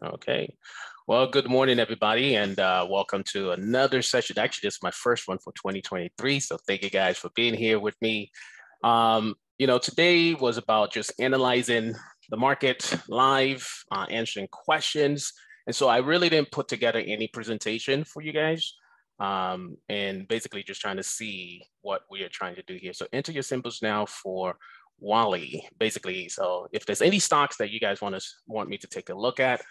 Okay. Well, good morning, everybody, and welcome to another session. Actually, this is my first one for 2023. So thank you guys for being here with me. Today was about just analyzing the market live, answering questions. And so I really didn't put together any presentation for you guys. And basically just trying to see what we are trying to do here. So enter your symbols now for Wally, basically. So if there's any stocks that you guys want me to take a look at,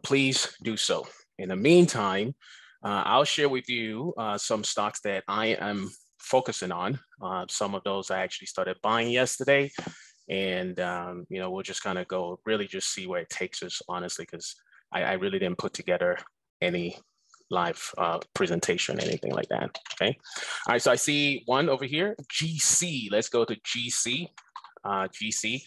please do so. In the meantime, I'll share with you some stocks that I am focusing on. Some of those I actually started buying yesterday. And, we'll just kind of go really just see where it takes us, honestly, because I really didn't put together any live presentation, anything like that. Okay. All right. So I see one over here, GC. Let's go to GC. GC.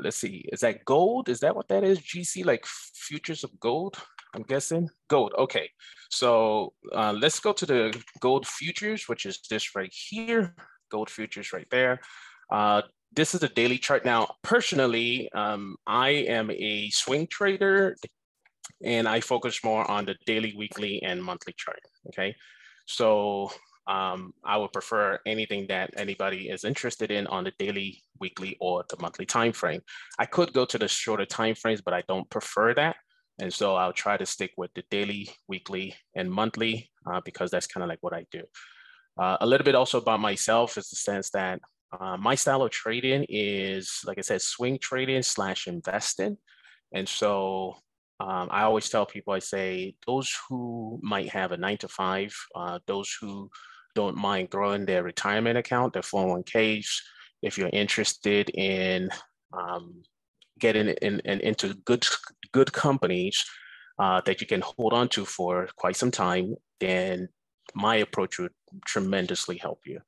Let's see. Is that gold? Is that what that is? GC, like futures of gold, I'm guessing. Gold. Okay. So let's go to the gold futures, which is this right here. Gold futures right there. This is the daily chart. Now, personally, I am a swing trader, and I focus more on the daily, weekly, and monthly chart. Okay, so I would prefer anything that anybody is interested in on the daily, weekly, or the monthly time frame. I could go to the shorter time frames, but I don't prefer that. And so I'll try to stick with the daily, weekly, and monthly because that's kind of like what I do. A little bit also about myself is the sense that my style of trading is, like I said, swing trading / investing. And so I always tell people, I say, those who might have a 9-to-5, those who don't mind growing their retirement account, their 401ks, if you're interested in getting into good companies that you can hold on to for quite some time, then my approach would tremendously help you.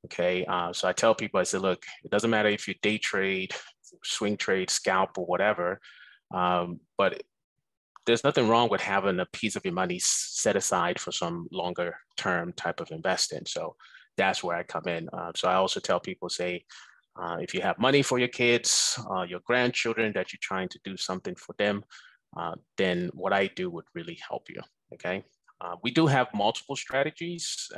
Okay, so I tell people, I say, look, it doesn't matter if you day trade, swing trade, scalp, or whatever, but there's nothing wrong with having a piece of your money set aside for some longer term type of investing. So that's where I come in. So I also tell people, say, if you have money for your kids, your grandchildren, that you're trying to do something for them, then what I do would really help you, okay? We do have multiple strategies.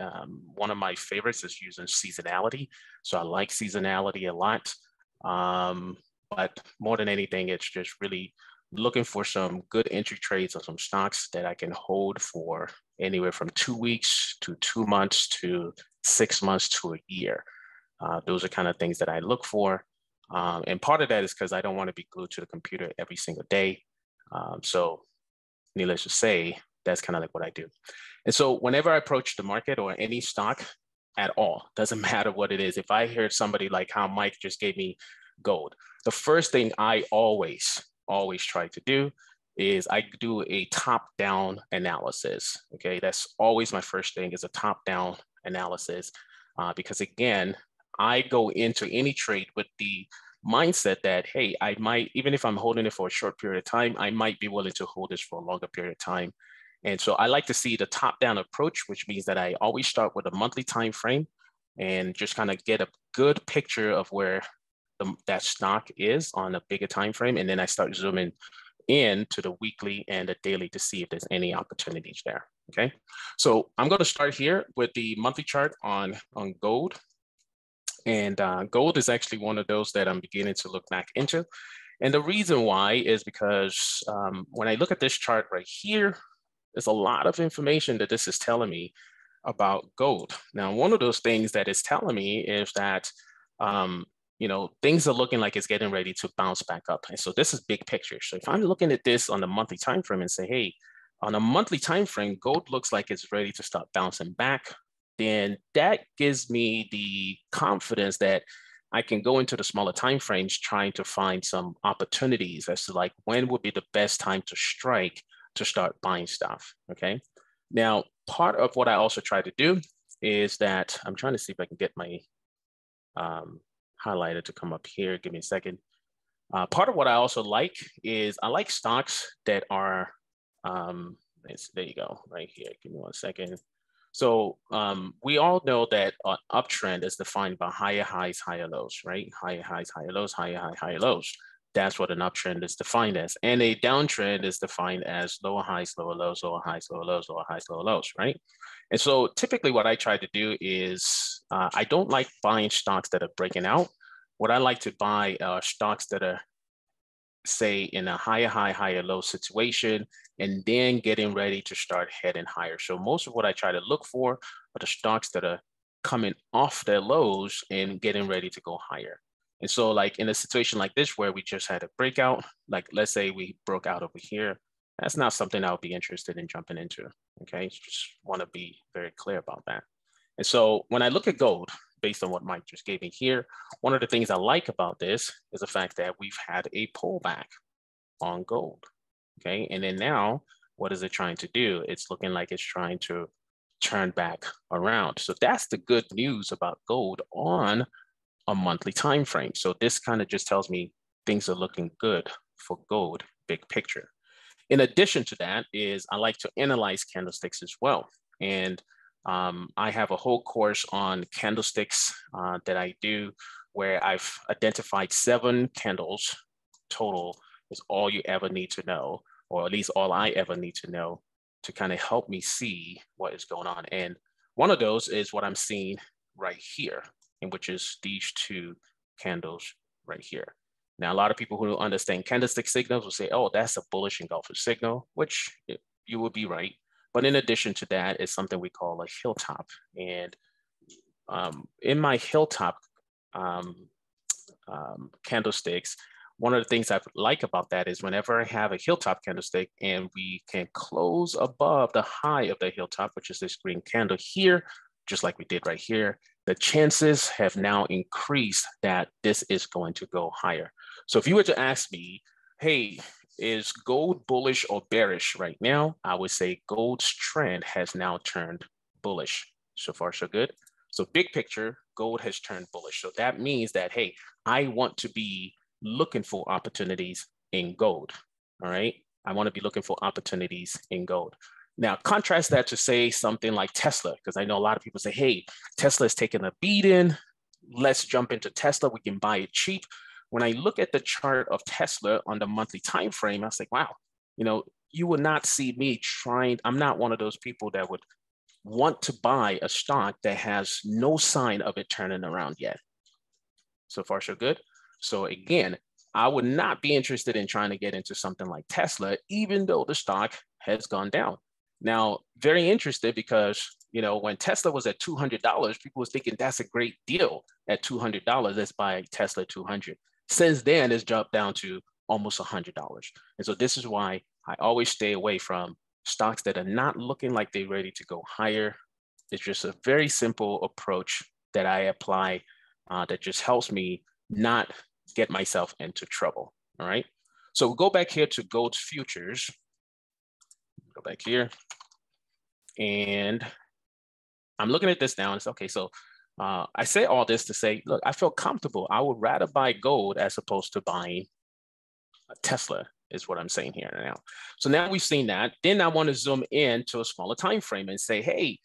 One of my favorites is using seasonality. So I like seasonality a lot. But more than anything, it's just really looking for some good entry trades on some stocks that I can hold for anywhere from 2 weeks to 2 months to 6 months to a year. Those are kind of things that I look for. And part of that is because I don't want to be glued to the computer every single day. So needless to say, that's kind of like what I do. And so whenever I approach the market or any stock at all, doesn't matter what it is. If I hear somebody like how Mike just gave me gold, the first thing I always try to do is I do a top-down analysis. Okay, that's always my first thing, is a top-down analysis, because again, I go into any trade with the mindset that, hey, I might, even if I'm holding it for a short period of time, I might be willing to hold this for a longer period of time. And so I like to see the top-down approach, which means that I always start with a monthly time frame and just kind of get a good picture of where that stock is on a bigger time frame, and then I start zooming in to the weekly and the daily to see if there's any opportunities there. Okay, so I'm going to start here with the monthly chart on gold, and gold is actually one of those that I'm beginning to look back into, and the reason why is because when I look at this chart right here, there's a lot of information that this is telling me about gold. Now, one of those things that it's telling me is that things are looking like it's getting ready to bounce back up. And so this is big picture. So if I'm looking at this on the monthly time frame and say, hey, on a monthly time frame, gold looks like it's ready to start bouncing back, then that gives me the confidence that I can go into the smaller time frames trying to find some opportunities as to like when would be the best time to strike to start buying stuff. Okay. Now, part of what I also try to do is that I'm trying to see if I can get my highlighter to come up here. Give me a second. Part of what I also like is I like stocks that are, there you go, right here. Give me 1 second. So we all know that an uptrend is defined by higher highs, higher lows, right? Higher highs, higher lows, higher highs, higher lows. That's what an uptrend is defined as. And a downtrend is defined as lower highs, lower lows, lower highs, lower lows, lower highs, lower lows, right? And so typically what I try to do is I don't like buying stocks that are breaking out. What I like to buy are stocks that are, say, in a higher high, higher low situation, and then getting ready to start heading higher. So most of what I try to look for are the stocks that are coming off their lows and getting ready to go higher. And so like in a situation like this, where we just had a breakout, like let's say we broke out over here, that's not something I'll be interested in jumping into, okay? Just want to be very clear about that. And so when I look at gold, based on what Mike just gave me here, one of the things I like about this is the fact that we've had a pullback on gold, okay? And then now, what is it trying to do? It's looking like it's trying to turn back around. So that's the good news about gold on a monthly time frame. So this kind of just tells me things are looking good for gold, big picture. In addition to that is I like to analyze candlesticks as well. And I have a whole course on candlesticks that I do, where I've identified 7 candles total is all you ever need to know, or at least all I ever need to know to kind of help me see what is going on. And one of those is what I'm seeing right here, and which is these 2 candles right here. Now, a lot of people who understand candlestick signals will say, oh, that's a bullish engulfer signal, which you would be right. But in addition to that is something we call a hilltop. And in my hilltop candlesticks, one of the things I like about that is whenever I have a hilltop candlestick and we can close above the high of the hilltop, which is this green candle here, just like we did right here, the chances have now increased that this is going to go higher. So if you were to ask me, hey, is gold bullish or bearish right now? I would say gold's trend has now turned bullish. So far, so good. So big picture, gold has turned bullish. So that means that, hey, I want to be looking for opportunities in gold, all right? I want to be looking for opportunities in gold. Now, contrast that to, say, something like Tesla, because I know a lot of people say, hey, Tesla is taking a beating. Let's jump into Tesla. We can buy it cheap. When I look at the chart of Tesla on the monthly time frame, I was like, wow, you know, you will not see me trying. I'm not one of those people that would want to buy a stock that has no sign of it turning around yet. So far, so good. So again, I would not be interested in trying to get into something like Tesla, even though the stock has gone down. Now, very interested because, you know, when Tesla was at $200, people was thinking that's a great deal at $200. Let's buy Tesla at 200. Since then, it's dropped down to almost $100. And so this is why I always stay away from stocks that are not looking like they're ready to go higher. It's just a very simple approach that I apply that just helps me not get myself into trouble, all right? So we'll go back here to gold futures. Go back here. And I'm looking at this now and it's okay. So I say all this to say, look, I feel comfortable. I would rather buy gold as opposed to buying a Tesla, is what I'm saying here now. So now we've seen that. Then I want to zoom in to a smaller time frame and say, hey,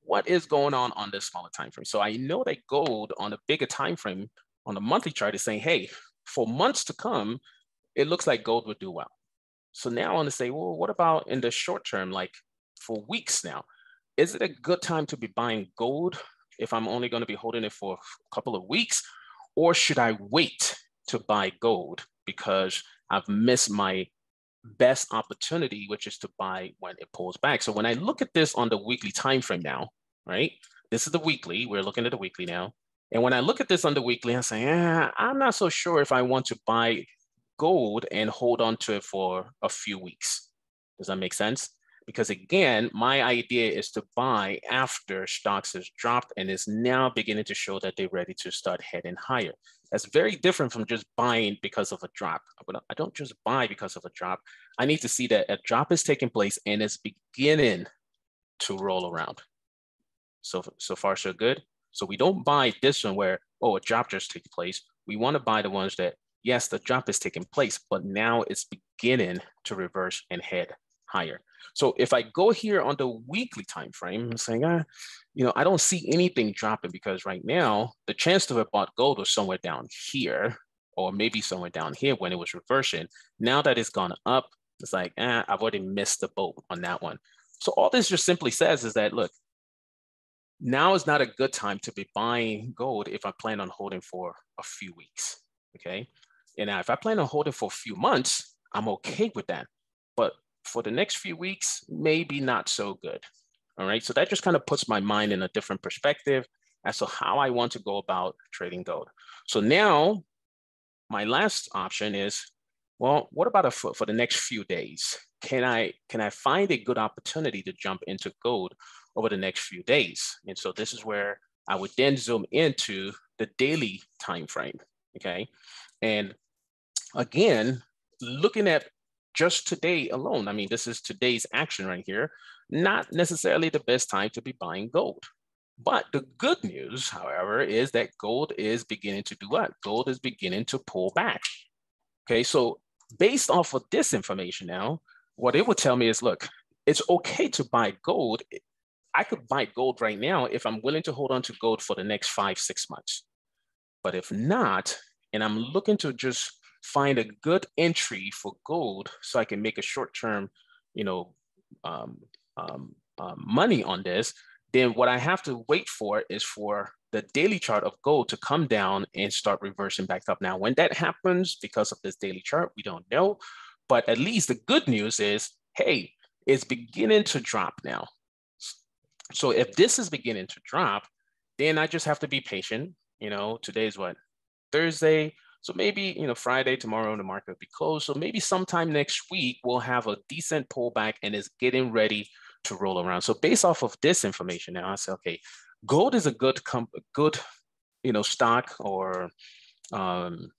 what is going on this smaller time frame? So I know that gold on a bigger time frame on the monthly chart is saying, hey, for months to come, it looks like gold would do well. So now I want to say, well, what about in the short term, like for weeks now? Is it a good time to be buying gold if I'm only going to be holding it for a couple of weeks? Or should I wait to buy gold because I've missed my best opportunity, which is to buy when it pulls back? So when I look at this on the weekly time frame now, right? This is the weekly. We're looking at the weekly now. And when I look at this on the weekly, I'm saying, I'm not so sure if I want to buy gold and hold on to it for a few weeks. Does that make sense? Because again, my idea is to buy after stocks has dropped and is now beginning to show that they're ready to start heading higher. That's very different from just buying because of a drop. I don't just buy because of a drop. I need to see that a drop is taking place and it's beginning to roll around. So far, so good. So we don't buy this one where, oh, a drop just took place. We want to buy the ones that, yes, the drop is taking place, but now it's beginning to reverse and head higher. So if I go here on the weekly time frame, I'm saying, you know, I don't see anything dropping because right now the chance to have bought gold was somewhere down here. or maybe somewhere down here when it was reversing. Now that it's gone up, it's like, I've already missed the boat on that one. So all this just simply says is that, look, now is not a good time to be buying gold if I plan on holding for a few weeks, okay? And now if I plan on holding for a few months, I'm okay with that. But for the next few weeks, maybe not so good, all right? So that just kind of puts my mind in a different perspective as to how I want to go about trading gold. So now my last option is, well, what about for the next few days? Can I find a good opportunity to jump into gold over the next few days? And so this is where I would then zoom into the daily time frame, okay? And again, looking at just today alone, I mean, this is today's action right here, not necessarily the best time to be buying gold. But the good news, however, is that gold is beginning to do what? Gold is beginning to pull back. Okay, so based off of this information now, what it would tell me is, look, it's okay to buy gold. I could buy gold right now if I'm willing to hold on to gold for the next 5-6 months. But if not, and I'm looking to just find a good entry for gold so I can make a short-term, money on this, then what I have to wait for is for the daily chart of gold to come down and start reversing back up. Now, when that happens, because of this daily chart, we don't know. But at least the good news is, hey, it's beginning to drop now. So if this is beginning to drop, then I just have to be patient. Today's what? Thursday. So maybe, Friday, tomorrow, the market will be closed. So maybe sometime next week, we'll have a decent pullback and it's getting ready to roll around. So based off of this information now, I say, okay, gold is a good stock or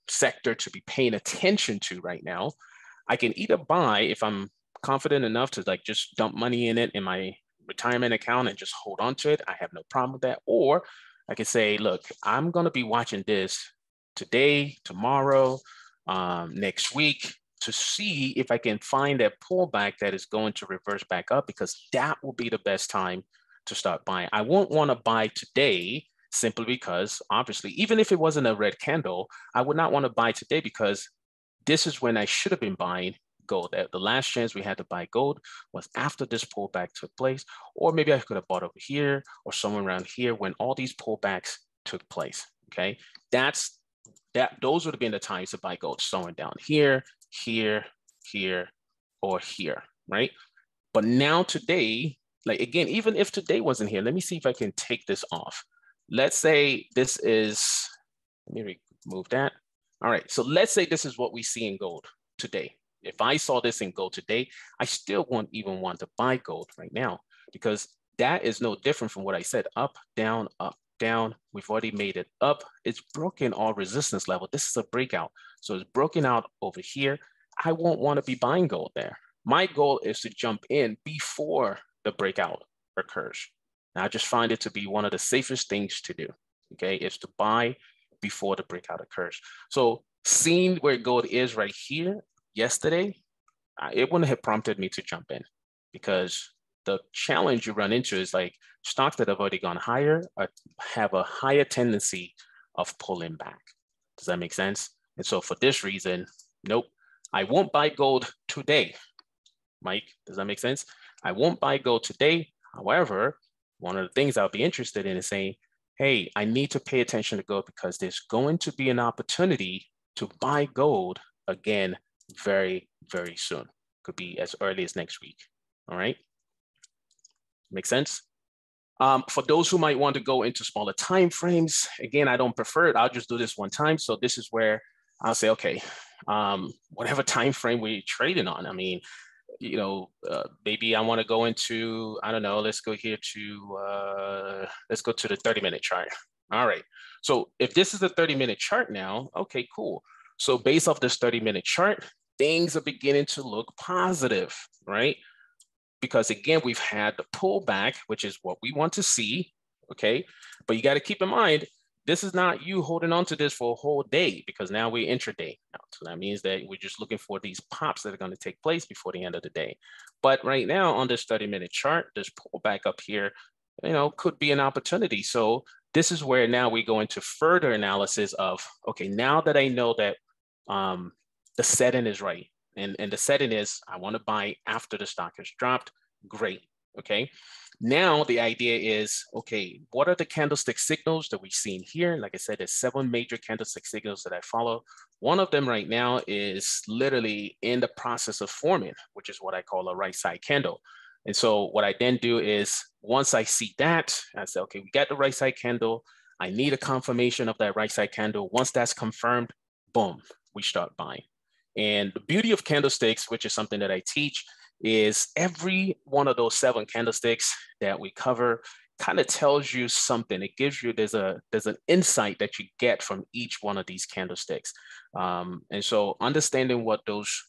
sector to be paying attention to right now. I can either buy if I'm confident enough to like just dump money in it in my retirement account and just hold on to it. I have no problem with that. Or I can say, look, I'm going to be watching this today, tomorrow, next week, to see if I can find that pullback that is going to reverse back up, because that will be the best time to start buying. I won't want to buy today simply because, obviously, even if it wasn't a red candle, I would not want to buy today because this is when I should have been buying gold. The last chance we had to buy gold was after this pullback took place, or maybe I could have bought over here or somewhere around here when all these pullbacks took place, okay? Those would have been the times to buy gold, somewhere down here, here, here, or here, right? But now today, like again, even if today wasn't here, let me see if I can take this off. Let's say this is, let me remove that. All right, so let's say this is what we see in gold today. If I saw this in gold today, I still won't even want to buy gold right now, because that is no different from what I said, up, down, up, down. We've already made it up. It's broken all resistance level. This is a breakout. So it's broken out over here. I won't want to be buying gold there. My goal is to jump in before the breakout occurs. And I just find it to be one of the safest things to do, okay, is to buy before the breakout occurs. So seeing where gold is right here yesterday, it wouldn't have prompted me to jump in, because the challenge you run into is like stocks that have already gone higher have a higher tendency of pulling back. Does that make sense? And so for this reason, nope, I won't buy gold today. Mike, does that make sense? I won't buy gold today. However, one of the things I'll be interested in is saying, hey, I need to pay attention to gold because there's going to be an opportunity to buy gold again very, very soon. Could be as early as next week. All right. Make sense? For those who might want to go into smaller time frames, again, I don't prefer it. I'll just do this one time. So this is where I'll say, okay, whatever time frame we're trading on. I mean, maybe I want to go into, I don't know, let's go here to, let's go to the 30-minute chart. All right. So if this is the 30-minute chart now, okay, cool. So based off this 30-minute chart, things are beginning to look positive, right? Because again, we've had the pullback, which is what we want to see, okay? But you got to keep in mind, this is not you holding on to this for a whole day, because now we're intraday now. So that means that we're just looking for these pops that are going to take place before the end of the day. But right now on this 30-minute chart, this pullback up here, could be an opportunity. So this is where now we go into further analysis of, okay, now that I know that the setting is right. And the setting is, I want to buy after the stock has dropped. Great. Okay. Now the idea is, okay, what are the candlestick signals that we've seen here? Like I said, there's 7 major candlestick signals that I follow. One of them right now is literally in the process of forming, which is what I call a right side candle. And so what I then do is, once I see that, I say, okay, we got the right side candle. I need a confirmation of that right side candle. Once that's confirmed, boom, we start buying. And the beauty of candlesticks, which is something that I teach, is every one of those 7 candlesticks that we cover kind of tells you something. It gives you, there's an insight that you get from each one of these candlesticks. And so understanding what those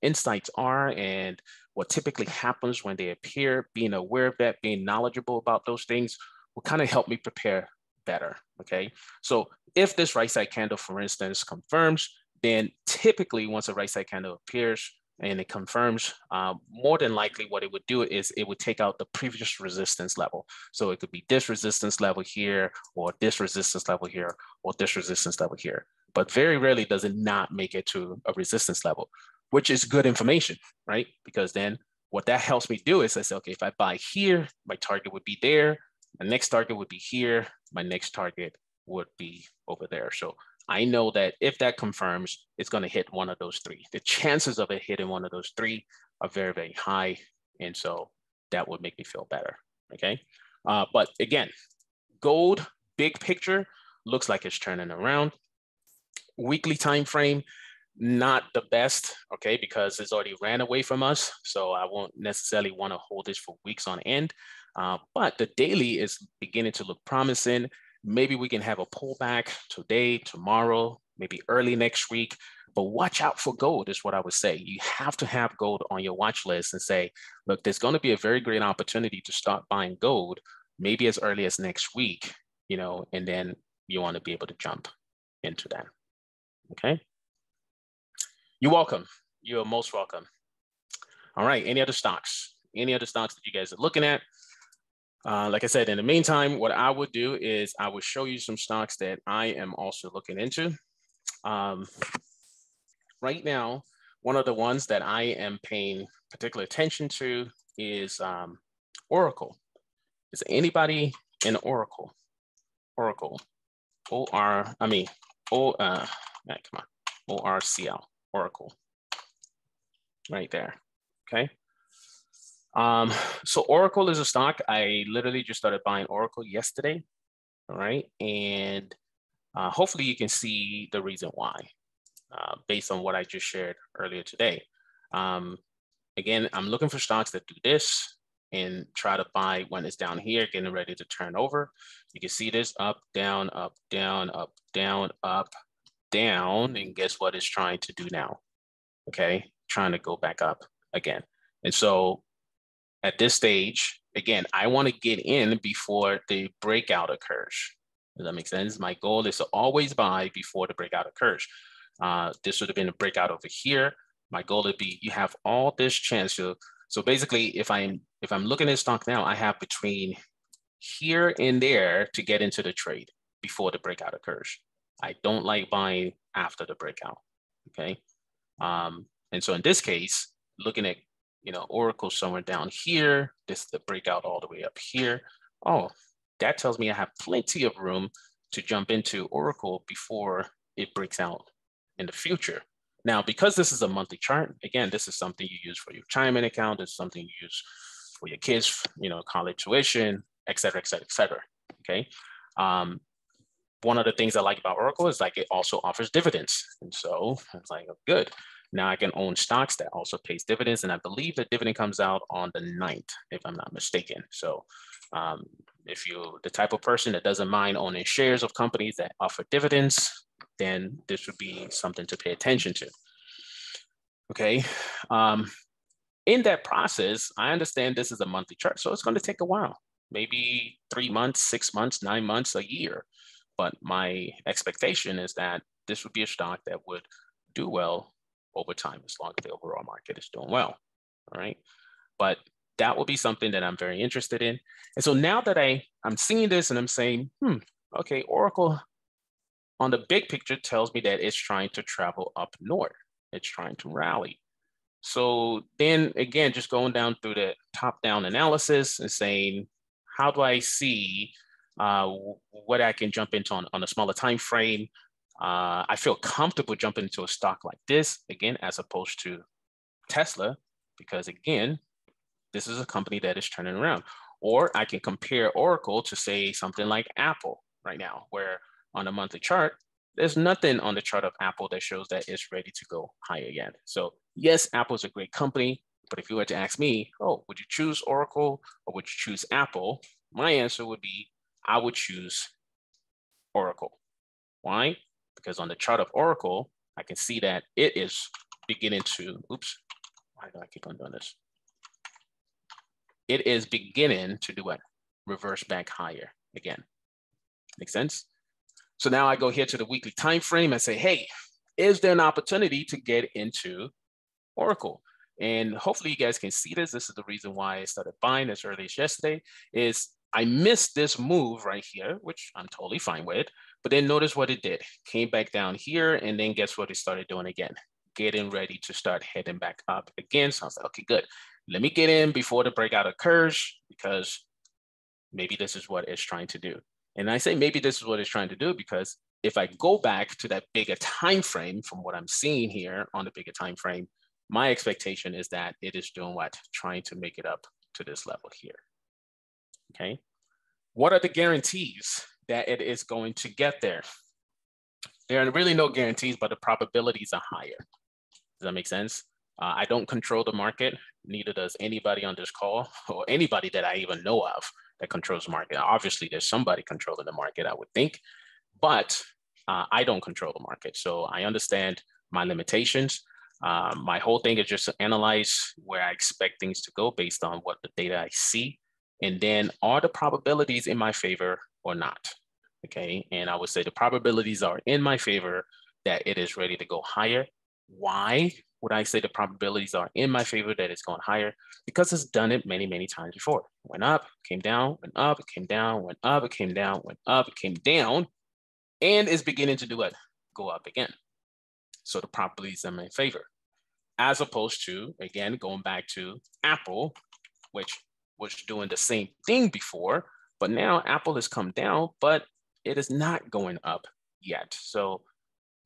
insights are and what typically happens when they appear, being aware of that, being knowledgeable about those things will kind of help me prepare better, okay? So if this right side candle, for instance, confirms, then typically once a right side candle appears and it confirms, more than likely what it would do is it would take out the previous resistance level. So it could be this resistance level here, or this resistance level here, or this resistance level here. But very rarely does it not make it to a resistance level, which is good information, right? Because then what that helps me do is I say, okay, if I buy here, my target would be there. My next target would be here. My next target would be over there. So I know that if that confirms, it's going to hit one of those 3. The chances of it hitting one of those 3 are very, very high. And so that would make me feel better, okay? But again, gold, big picture, looks like it's turning around. Weekly time frame, not the best, okay, because it's already ran away from us. So I won't necessarily want to hold this for weeks on end. But the daily is beginning to look promising. Maybe we can have a pullback today, tomorrow, maybe early next week. But watch out for gold is what I would say. You have to have gold on your watch list and say, look, there's going to be a very great opportunity to start buying gold, maybe as early as next week, you know, and then you want to be able to jump into that. Okay. You're welcome. You're most welcome. All right. Any other stocks? Any other stocks that you guys are looking at? Like I said, in the meantime, what I would do is I would show you some stocks that I am also looking into. Right now, one of the ones that I am paying particular attention to is Oracle. Is anybody in Oracle? Oracle. Come on. ORCL. Oracle. Right there. Okay. So Oracle is a stock. I literally just started buying Oracle yesterday. All right. And hopefully you can see the reason why, based on what I just shared earlier today. Again, I'm looking for stocks that do this and try to buy when it's down here, getting ready to turn over. You can see this up, down, up, down, up, down, up, down. And guess what it's trying to do now? Okay. Trying to go back up again. And so at this stage, again, I want to get in before the breakout occurs. Does that make sense? My goal is to always buy before the breakout occurs. This would have been a breakout over here. My goal would be you have all this chance to. So basically, if I'm looking at stock now, I have between here and there to get into the trade before the breakout occurs. I don't like buying after the breakout. Okay, and so in this case, looking at Oracle somewhere down here, this is the breakout all the way up here. Oh, that tells me I have plenty of room to jump into Oracle before it breaks out in the future. Now, because this is a monthly chart, again, this is something you use for your retirement account. It's something you use for your kids, college tuition, et cetera, et cetera, et cetera. Okay. One of the things I like about Oracle is like it also offers dividends. And so it's like, oh, good. Now I can own stocks that also pays dividends. And I believe the dividend comes out on the 9th, if I'm not mistaken. So if you're the type of person that doesn't mind owning shares of companies that offer dividends, then this would be something to pay attention to. Okay. In that process, I understand this is a monthly chart, so it's going to take a while, maybe 3 months, 6 months, 9 months, a year. But my expectation is that this would be a stock that would do well over time, as long as the overall market is doing well. All right. But that will be something that I'm very interested in. And so now that I'm seeing this and I'm saying, okay, Oracle on the big picture tells me that it's trying to travel up north. It's trying to rally. So then again, just going down through the top-down analysis and saying, how do I see what I can jump into on a smaller time frame? I feel comfortable jumping into a stock like this, again, as opposed to Tesla, because again, this is a company that is turning around. Or I can compare Oracle to say something like Apple right now, where on a monthly chart, there's nothing on the chart of Apple that shows that it's ready to go higher yet. So yes, Apple is a great company, but if you were to ask me, oh, would you choose Oracle or would you choose Apple? My answer would be, I would choose Oracle. Why? Because on the chart of Oracle, I can see that it is beginning to, oops, why do I keep on doing this? It is beginning to do what? Reverse back higher again. Make sense? So now I go here to the weekly time frame and say, hey, is there an opportunity to get into Oracle? And hopefully you guys can see this. This is the reason why I started buying as early as yesterday, is I missed this move right here, which I'm totally fine with. But then notice what it did. Came back down here, and then guess what it started doing again? Getting ready to start heading back up again. So I was like, okay, good. Let me get in before the breakout occurs, because maybe this is what it's trying to do. And I say maybe this is what it's trying to do because if I go back to that bigger time frame from what I'm seeing here on the bigger time frame, my expectation is that it is doing what? Trying to make it up to this level here. Okay. What are the guarantees that it is going to get there? There are really no guarantees, but the probabilities are higher. Does that make sense? I don't control the market. Neither does anybody on this call or anybody that I even know of that controls the market. Obviously, there's somebody controlling the market, I would think, but I don't control the market. So I understand my limitations. My whole thing is just to analyze where I expect things to go based on what the data I see. And then are the probabilities in my favor or not? Okay. And I would say the probabilities are in my favor that it is ready to go higher. Why would I say the probabilities are in my favor that it's going higher? Because it's done it many, many times before. Went up, came down, went up, it came down, went up, it came down, went up, it came down, and is beginning to do what? Go up again. So the probabilities are in my favor. As opposed to, again, going back to Apple, which was doing the same thing before, but now Apple has come down, but it is not going up yet. So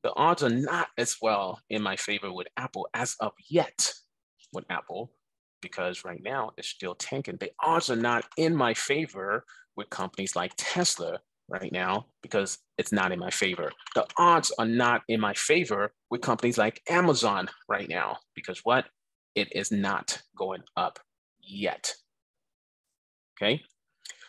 the odds are not as well in my favor with Apple as of yet with Apple, because right now it's still tanking. The odds are not in my favor with companies like Tesla right now because it's not in my favor. The odds are not in my favor with companies like Amazon right now because what? It is not going up yet. Okay.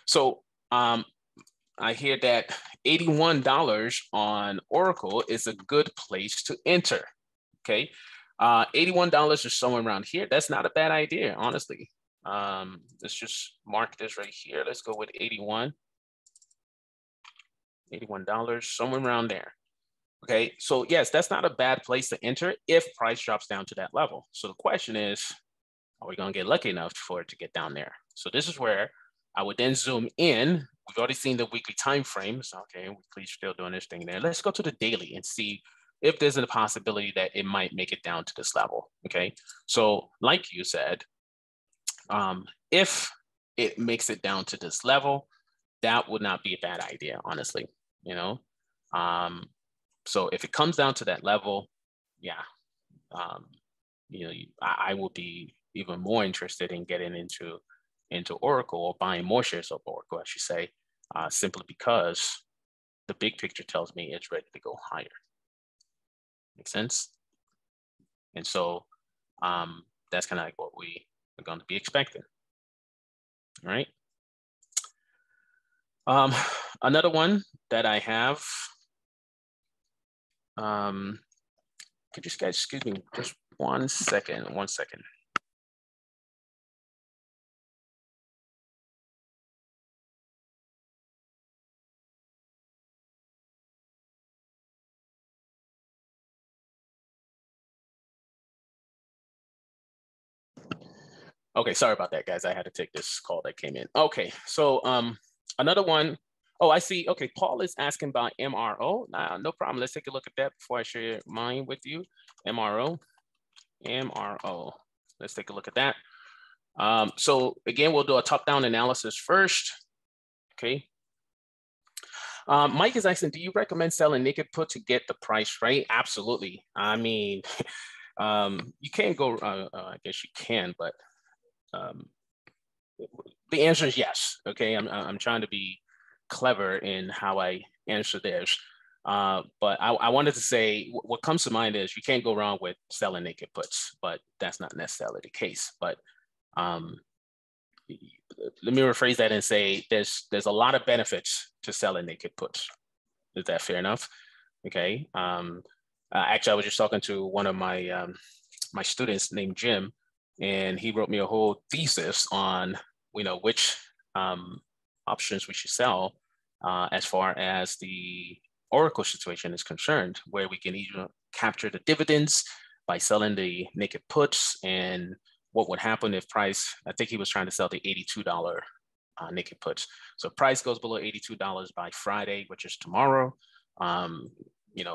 So I hear that $81 on Oracle is a good place to enter. Okay. $81 is somewhere around here. That's not a bad idea, honestly. Let's just mark this right here. Let's go with 81. $81, somewhere around there. Okay, so yes, that's not a bad place to enter if price drops down to that level. So the question is, are we going to get lucky enough for it to get down there? So this is where I would then zoom in. We've already seen the weekly time frames. Okay, weekly's still doing this thing there. Let's go to the daily and see if there's a possibility that it might make it down to this level. Okay, so like you said, if it makes it down to this level, that would not be a bad idea, honestly. You know, so if it comes down to that level, yeah, you know, I will be even more interested in getting into Oracle or buying more shares of Oracle, I should say, simply because the big picture tells me it's ready to go higher. Make sense? And so that's kind of like what we are going to be expecting. All right. Another one that I have, could you guys excuse me just 1 second, 1 second. Okay, sorry about that, guys. I had to take this call that came in. Okay, so another one Oh, I see. Okay, Paul is asking about MRO. No problem. Let's take a look at that before I share mine with you. MRO. Let's take a look at that. So again, we'll do a top-down analysis first. Okay. Mike is asking, do you recommend selling naked put to get the price right? Absolutely. I mean, you can't go, I guess you can, but the answer is yes. Okay, I'm trying to be clever in how I answer this. But I wanted to say what comes to mind is you can't go wrong with selling naked puts, but that's not necessarily the case. But let me rephrase that and say there's a lot of benefits to selling naked puts. Is that fair enough? Okay. Actually, I was just talking to one of my my students named Jim, and he wrote me a whole thesis on which options we should sell as far as the Oracle situation is concerned, where we can either capture the dividends by selling the naked puts, and what would happen if price, I think he was trying to sell the $82 naked puts. So price goes below $82 by Friday, which is tomorrow.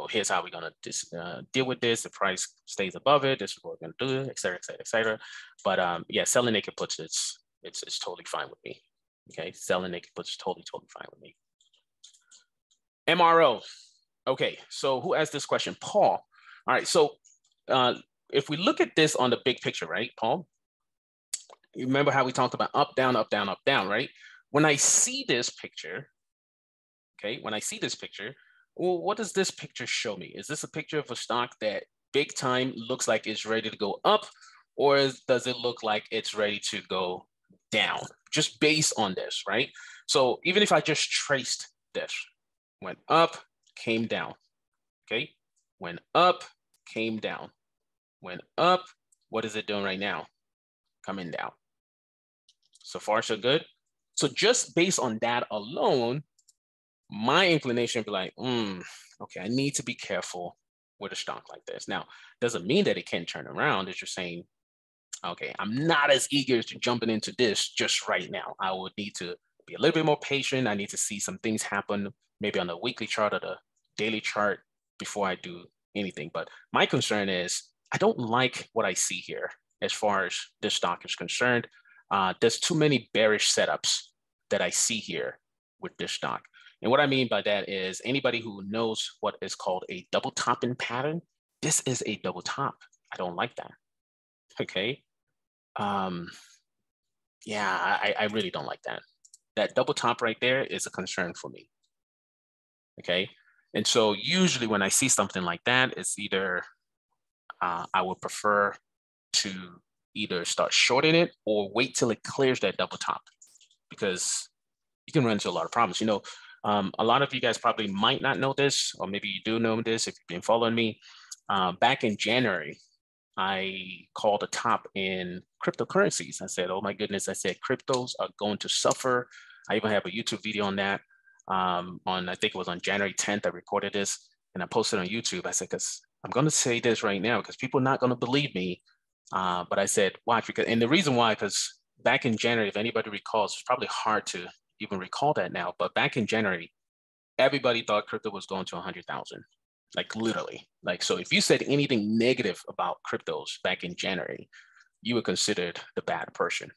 Here's how we're going to deal with this. The price stays above it. This is what we're going to do, et cetera, et cetera, et cetera. But yeah, selling naked puts, it's totally fine with me. Okay, selling naked puts is totally fine with me. MRO. Okay, so who asked this question? Paul. All right, so if we look at this on the big picture, right, Paul? You remember how we talked about up, down, up, down, up, down, right? When I see this picture, okay, well, what does this picture show me? Is this a picture of a stock that big time looks like it's ready to go up, or does it look like it's ready to go down? Just based on this, right? So even if I just traced this, went up, came down, okay? Went up, came down, went up. What is it doing right now? Coming down. So far, so good. So just based on that alone, my inclination would be like, okay, I need to be careful with a stock like this. Now, doesn't mean that it can't turn around. It's just saying, okay, I'm not as eager to jumping into this just right now. I would need to be a little bit more patient. I need to see some things happen, maybe on the weekly chart or the daily chart before I do anything. But my concern is I don't like what I see here as far as this stock is concerned. There's too many bearish setups that I see here with this stock. And what I mean by that is anybody who knows what is called a double topping pattern, this is a double top. I don't like that. Okay. Yeah, I really don't like that. That double top right there is a concern for me. Okay. And so usually when I see something like that, it's either I would prefer to either start shorting it or wait till it clears that double top, because you can run into a lot of problems. A lot of you guys probably might not know this, or maybe you do know this if you've been following me. Back in January, I called a top in cryptocurrencies. I said, oh my goodness, I said, cryptos are going to suffer. I even have a YouTube video on that. I think it was on January 10th, I recorded this and I posted on YouTube. I said, because I'm going to say this right now because people are not going to believe me. But I said, watch, and the reason why, because back in January, if anybody recalls, it's probably hard to even recall that now, but back in January, everybody thought crypto was going to 100,000, like literally. Like, so if you said anything negative about cryptos back in January, you were considered the bad person,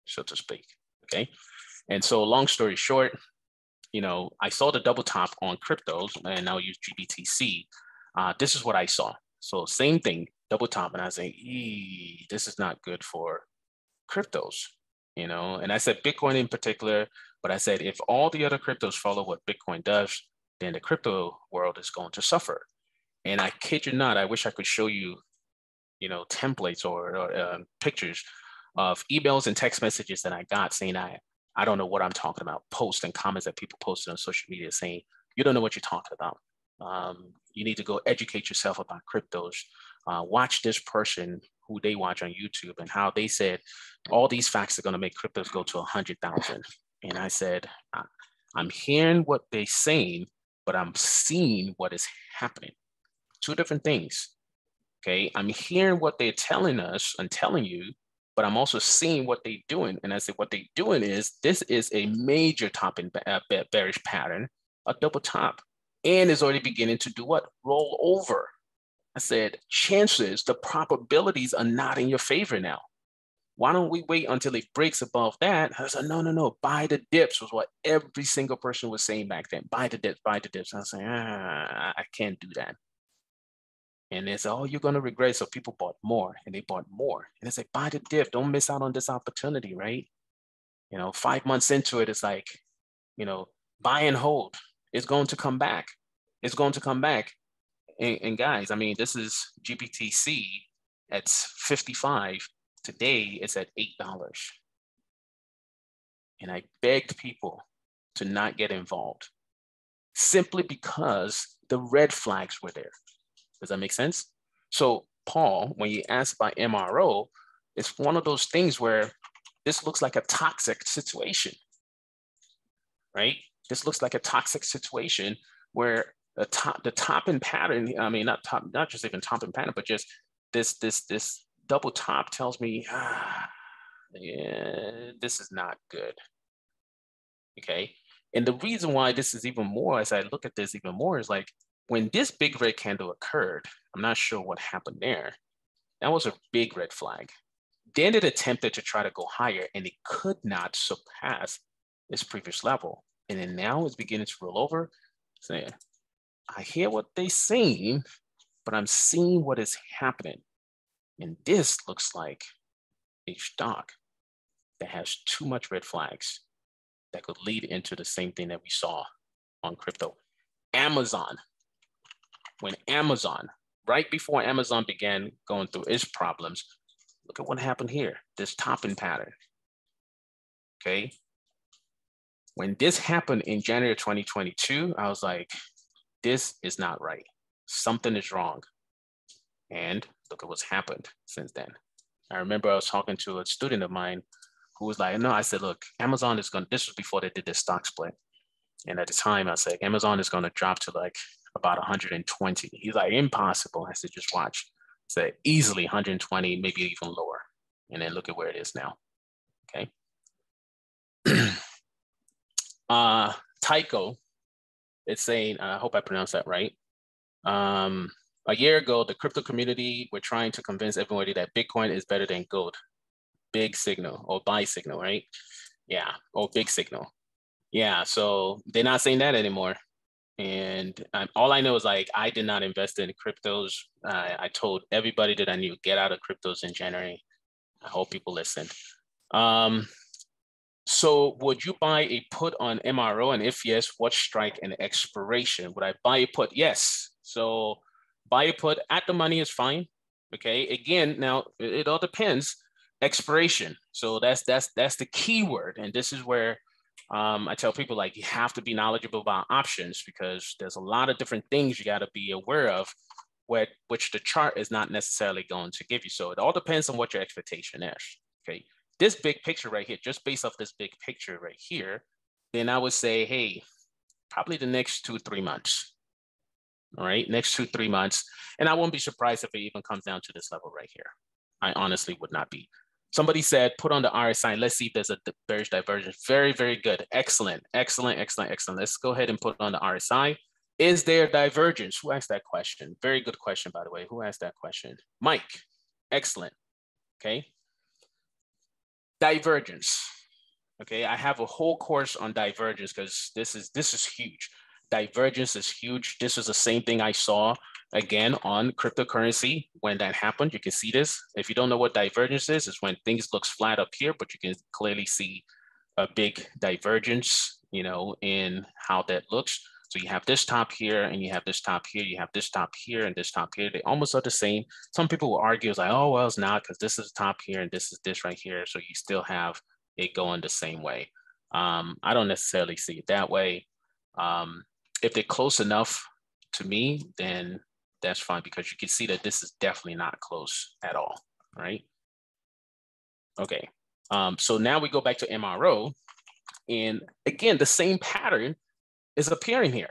so to speak, okay? And so long story short, I saw the double top on cryptos, and I'll use GBTC. This is what I saw. So same thing, double top, and I was like, this is not good for cryptos, and I said Bitcoin in particular, but I said if all the other cryptos follow what Bitcoin does, then the crypto world is going to suffer. And I kid you not, I wish I could show you, templates or pictures of emails and text messages that I got saying I don't know what I'm talking about, posts and comments that people posted on social media saying, you don't know what you're talking about. You need to go educate yourself about cryptos. Watch this person who they watch on YouTube and how they said all these facts are going to make cryptos go to 100,000. And I said, I'm hearing what they're saying, but I'm seeing what is happening. Two different things. Okay. I'm hearing what they're telling us and telling you, but I'm also seeing what they're doing. And I said, what they're doing is, this is a major top in bearish pattern, a double top, and is already beginning to do what? Roll over. I said, chances, the probabilities are not in your favor now. Why don't we wait until it breaks above that? I said, no, buy the dips was what every single person was saying back then. Buy the dips, buy the dips. I was saying, I can't do that. And they said, oh, you're going to regret. So people bought more and they bought more. And it's like, buy the dip. Don't miss out on this opportunity, right? 5 months into it, it's like, buy and hold. It's going to come back. It's going to come back. And guys, I mean, this is GBTC at 55. Today it's at $8. And I begged people to not get involved simply because the red flags were there. Does that make sense? So Paul, when you ask about MRO, it's one of those things where this looks like a toxic situation, right? This looks like a toxic situation where the top in pattern, I mean, not just even top in pattern, but just this double top tells me, yeah, this is not good. Okay. And the reason why this is even more, as I look at this even more, is like when this big red candle occurred, I'm not sure what happened there. That was a big red flag. Then it attempted to try to go higher and it could not surpass its previous level. And then now it's beginning to roll over. So I hear what they're saying, but I'm seeing what is happening. And this looks like a stock that has too much red flags that could lead into the same thing that we saw on crypto. Amazon, when Amazon, right before Amazon began going through its problems, look at what happened here, this topping pattern, okay? When this happened in January 2022, I was like, this is not right. Something is wrong. And look at what's happened since then. I remember I was talking to a student of mine who was like, no, I said, look, Amazon is going to, this was before they did this stock split. And at the time I said, Amazon is going to drop to like about 120. He's like, impossible. I said, just watch. I said, easily 120, maybe even lower. And then look at where it is now, okay? Tycho, it's saying, I hope I pronounced that right. A year ago, the crypto community were trying to convince everybody that Bitcoin is better than gold. Big signal or buy signal, right? Yeah, or big signal. Yeah, so they're not saying that anymore. And all I know is like, I did not invest in cryptos. I told everybody that I knew, get out of cryptos in January. I hope people listened. So would you buy a put on MRO? And if yes, what strike and expiration? Would I buy a put? Yes. So buy a put at the money is fine. Okay. Again, now it all depends. Expiration. So that's the key word. And this is where I tell people, like, you have to be knowledgeable about options because there's a lot of different things you got to be aware of, which the chart is not necessarily going to give you. So it all depends on what your expectation is. Okay. This big picture right here, just based off this big picture right here, then I would say, hey, probably the next 2-3 months. All right, next 2-3 months. And I won't be surprised if it even comes down to this level right here. I honestly would not be. Somebody said, put on the RSI. Let's see if there's a bearish divergence. Very, very good. Excellent, excellent, excellent, excellent. Let's go ahead and put on the RSI. Is there divergence? Who asked that question? Very good question, by the way. Who asked that question? Mike. Excellent. Okay. Divergence. Okay, I have a whole course on divergence because this is huge. Divergence is huge. This is the same thing I saw again on cryptocurrency when that happened. You can see this. If you don't know what divergence is, it's when things looks flat up here, but you can clearly see a big divergence, in how that looks. So you have this top here and you have this top here, you have this top here and this top here. They almost are the same. Some people will argue, it's like, oh, well, it's not because this is top here and this is this right here. So you still have it going the same way. I don't necessarily see it that way. If they're close enough to me, then that's fine because you can see that this is definitely not close at all, right? Okay, so now we go back to MRO. And again, the same pattern is appearing here,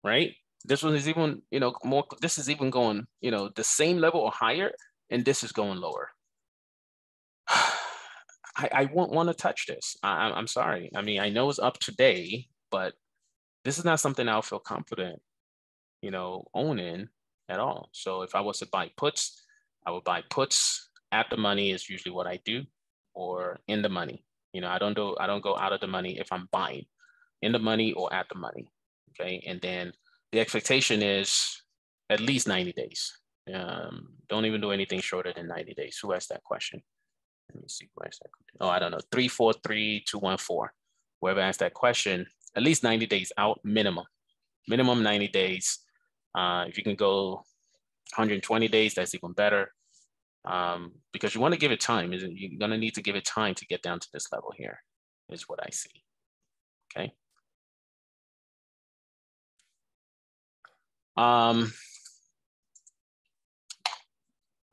right? This one is even, more, this is even going, the same level or higher, and this is going lower. I won't want to touch this. I'm sorry. I mean, I know it's up today, but this is not something I'll feel confident, owning at all. So if I was to buy puts, I would buy puts at the money is usually what I do, or in the money. I don't go out of the money if I'm buying in the money or at the money. Okay. And then the expectation is at least 90 days. Don't even do anything shorter than 90 days. Who asked that question? Let me see who asked that question. Oh, I don't know. 343214. Whoever asked that question, at least 90 days out, minimum 90 days. If you can go 120 days, that's even better. Because you want to give it time. You're going to need to give it time to get down to this level here, is what I see. Okay. I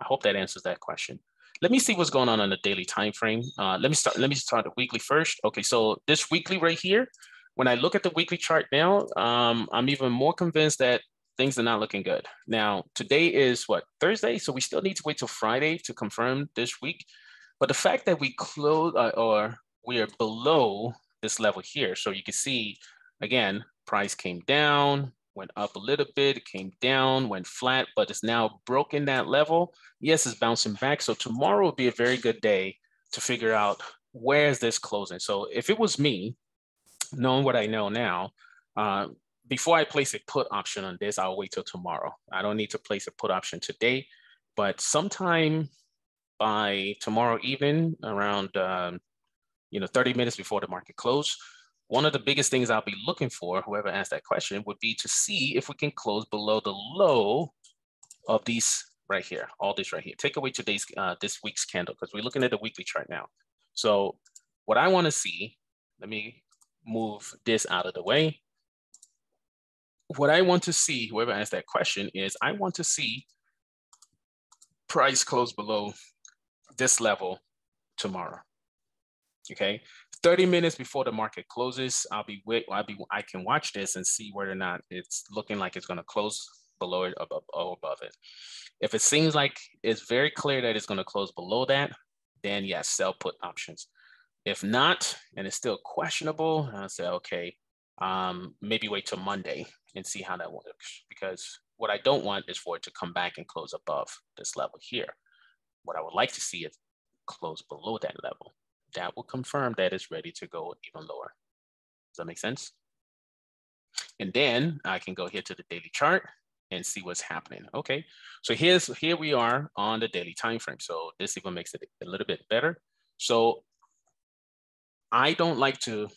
hope that answers that question. Let me see what's going on the daily time frame. Let me start the weekly first. Okay, so this weekly right here, when I look at the weekly chart now, I'm even more convinced that things are not looking good. Now, today is what, Thursday? So we still need to wait till Friday to confirm this week. But the fact that we close or we are below this level here, so you can see, again, price came down, went up a little bit, it came down, went flat, but it's now broken that level. Yes, it's bouncing back. So tomorrow will be a very good day to figure out where is this closing. So if it was me, knowing what I know now, before I place a put option on this, I'll wait till tomorrow. I don't need to place a put option today, but sometime by tomorrow evening, around 30 minutes before the market close, one of the biggest things I'll be looking for, whoever asked that question, would be to see if we can close below the low of these right here, all this right here. Take away today's this week's candle, because we're looking at the weekly chart now. So what I want to see, let me move this out of the way. What I want to see, whoever asked that question, is I want to see price close below this level tomorrow. Okay, 30 minutes before the market closes, I can watch this and see whether or not it's looking like it's going to close below it or above it. If it seems like it's very clear that it's going to close below that, then yes, sell put options. If not, and it's still questionable, I'll say, okay, maybe wait till Monday and see how that works. Because what I don't want is for it to come back and close above this level here. What I would like to see is close below that level. That will confirm that it's ready to go even lower. Does that make sense? And then I can go here to the daily chart and see what's happening. Okay, so here we are on the daily time frame. So this even makes it a little bit better. So I don't like to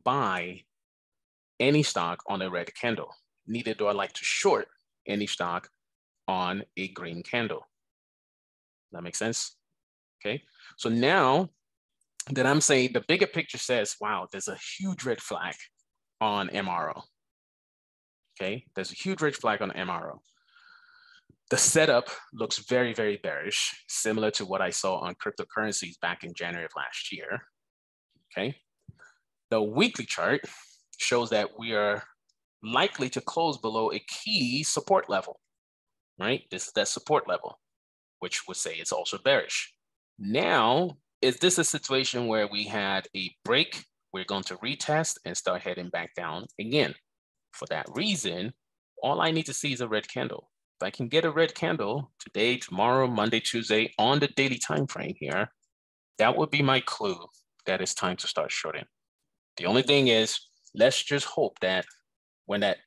buy any stock on a red candle. Neither do I like to short any stock on a green candle. That makes sense? Okay, so now that I'm saying, the bigger picture says, wow, there's a huge red flag on MRO. Okay, there's a huge red flag on MRO. The setup looks very, very bearish, similar to what I saw on cryptocurrencies back in January of last year. Okay, the weekly chart shows that we are likely to close below a key support level, right? This is that support level, which would say it's also bearish. Now, is this a situation where we had a break? We're going to retest and start heading back down again. For that reason, all I need to see is a red candle. If I can get a red candle today, tomorrow, Monday, Tuesday, on the daily time frame here, that would be my clue that it's time to start shorting. The only thing is, let's just hope that when that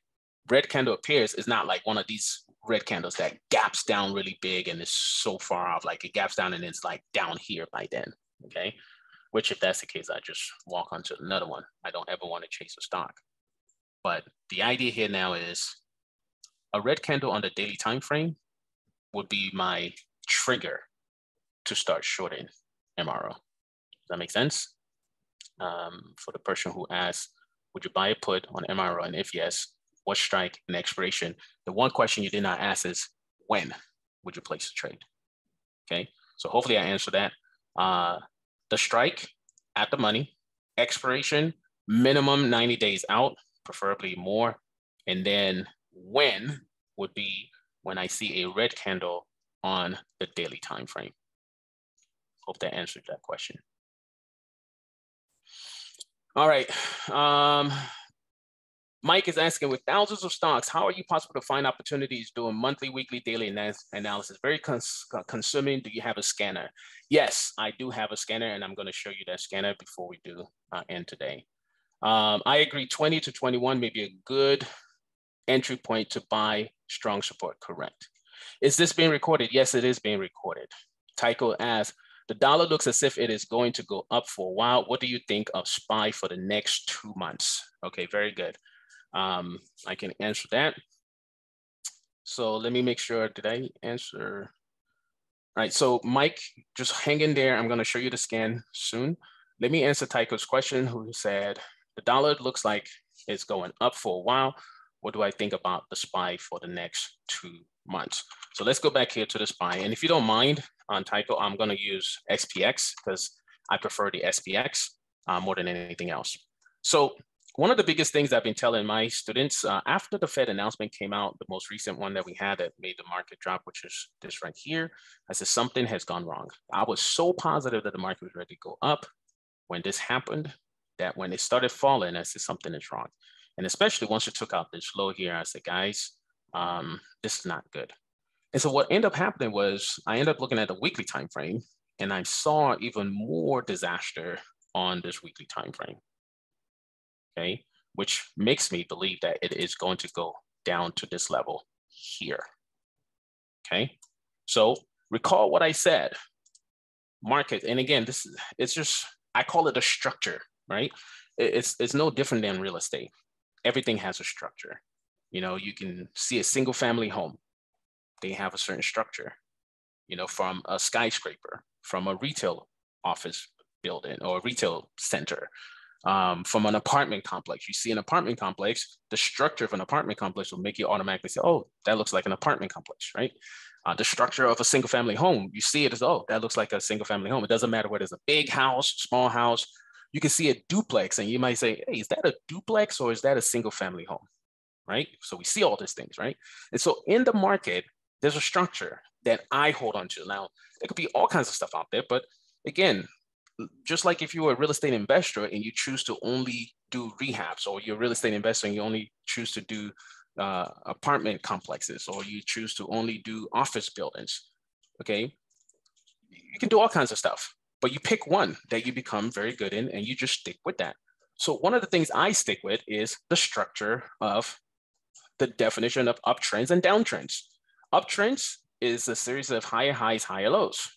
red candle appears, it's not like one of these red candles that gaps down really big and is so far off, like it gaps down and it's like down here by then, okay? Which if that's the case, I just walk onto another one. I don't ever want to chase a stock. But the idea here now is a red candle on the daily time frame would be my trigger to start shorting MRO. Does that make sense? For the person who asked, would you buy a put on MRO? And if yes, what strike and expiration? The one question you did not ask is, when would you place a trade? Okay, so hopefully I answered that. The strike at the money, expiration, minimum 90 days out, preferably more. And then when would be when I see a red candle on the daily time frame. Hope that answered that question. All right. Mike is asking, with thousands of stocks, how are you possible to find opportunities doing monthly, weekly, daily analysis? Very consuming. Do you have a scanner? Yes, I do have a scanner, and I'm going to show you that scanner before we do end today. I agree, 20 to 21 may be a good entry point to buy strong support, correct. Is this being recorded? Yes, it is being recorded. Tycho asks, the dollar looks as if it is going to go up for a while. What do you think of SPY for the next 2 months? Okay, very good. I can answer that. So let me make sure, did I answer? All right, so Mike, just hang in there. I'm gonna show you the scan soon. Let me answer Tycho's question, who said, the dollar looks like it's going up for a while. What do I think about the SPY for the next 2 months? So let's go back here to the SPY. And if you don't mind, on Tycho, I'm gonna use XPX because I prefer the SPX more than anything else. So one of the biggest things I've been telling my students after the Fed announcement came out, the most recent one that we had that made the market drop, which is this right here, I said something has gone wrong. I was so positive that the market was ready to go up when this happened, that when it started falling, I said something is wrong. And especially once it took out this low here, I said, guys, this is not good. And so what ended up happening was I ended up looking at the weekly time frame, and I saw even more disaster on this weekly time frame. Okay, which makes me believe that it is going to go down to this level here. Okay, so recall what I said. Market, and again, it's just, I call it a structure, right? It's no different than real estate. Everything has a structure. You know, you can see a single family home. They have a certain structure, you know, from a skyscraper, from a retail office building or a retail center. From an apartment complex. You see an apartment complex, the structure of an apartment complex will make you automatically say, oh, that looks like an apartment complex, right? The structure of a single family home, you see it as, oh, that looks like a single family home. It doesn't matter whether it's a big house, small house. You can see a duplex and you might say, hey, is that a duplex or is that a single family home, right? So we see all these things, right? And so in the market, there's a structure that I hold on to. Now, there could be all kinds of stuff out there, but again, just like if you were a real estate investor and you choose to only do rehabs, or you're a real estate investor and you only choose to do apartment complexes, or you choose to only do office buildings, okay? You can do all kinds of stuff, but you pick one that you become very good in and you just stick with that. So one of the things I stick with is the structure of the definition of uptrends and downtrends. Uptrends is a series of higher highs, higher lows,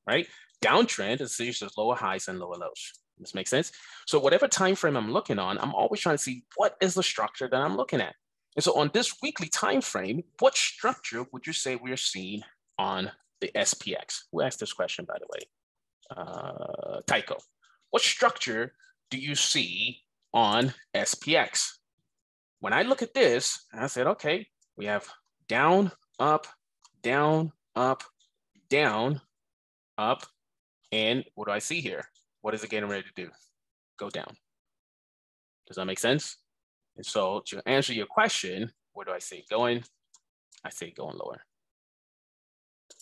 right? Downtrend is a series of lower highs and lower lows. This makes sense? So whatever time frame I'm looking on, I'm always trying to see what is the structure that I'm looking at. And so on this weekly time frame, what structure would you say we're seeing on the SPX? Who asked this question, by the way? Tycho. What structure do you see on SPX? When I look at this, I said, okay, we have down, up, down, up, down, up, and what do I see here? What is it getting ready to do? Go down. Does that make sense? And so to answer your question, where do I see it going? I see it going lower.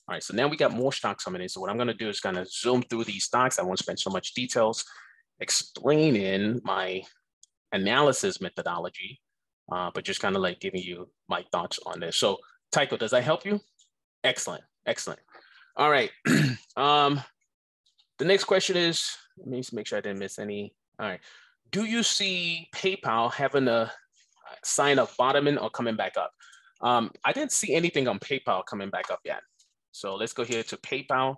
All right, so now we got more stocks coming in. So what I'm gonna do is kind of zoom through these stocks. I won't spend so much details explaining my analysis methodology, but just kind of like giving you my thoughts on this. So Tycho, does that help you? Excellent, excellent. All right. The next question is, let me make sure I didn't miss any. All right. Do you see PayPal having a sign of bottoming or coming back up? I didn't see anything on PayPal coming back up yet. So let's go here to PayPal.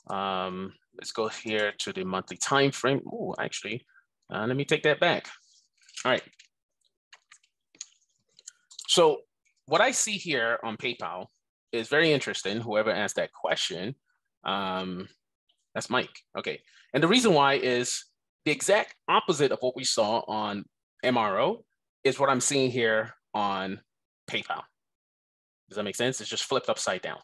Let's go here to the monthly time frame. Oh, actually, let me take that back. All right. So what I see here on PayPal is very interesting. Whoever asked that question, that's Mike. Okay. And the reason why is the exact opposite of what we saw on MRO is what I'm seeing here on PayPal. Does that make sense? It's just flipped upside down.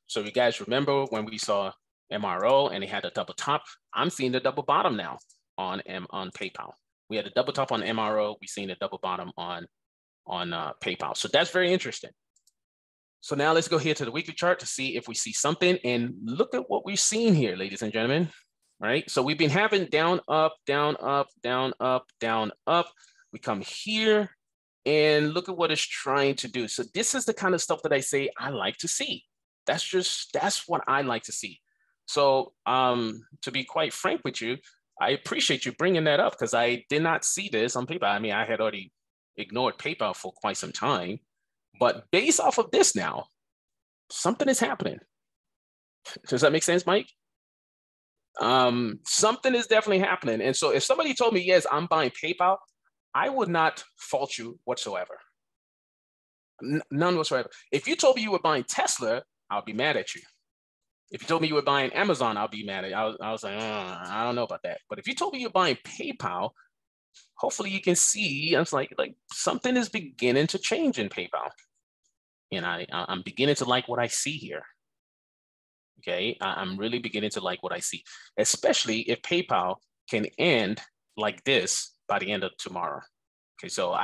So you guys remember when we saw MRO and it had a double top? I'm seeing the double bottom now on PayPal. We had a double top on MRO. We've seen a double bottom on PayPal. So that's very interesting. So now let's go here to the weekly chart to see if we see something, and look at what we've seen here, ladies and gentlemen. All right, so we've been having down, up, down, up, down, up, down, up. We come here and look at what it's trying to do. So this is the kind of stuff that I say I like to see. That's what I like to see. So to be quite frank with you, I appreciate you bringing that up because I did not see this on PayPal. I mean, I had already ignored PayPal for quite some time, but based off of this now, something is happening. Does that make sense, Mike? Something is definitely happening. And so if somebody told me, yes, I'm buying PayPal, I would not fault you whatsoever. None whatsoever. If you told me you were buying Tesla, I'll be mad at you. If you told me you were buying Amazon, I'll be mad at you. I was like, I don't know about that. But if you told me you're buying PayPal, hopefully you can see, it's like something is beginning to change in PayPal. And I'm beginning to like what I see here. Okay, I'm really beginning to like what I see, especially if PayPal can end like this by the end of tomorrow. Okay, so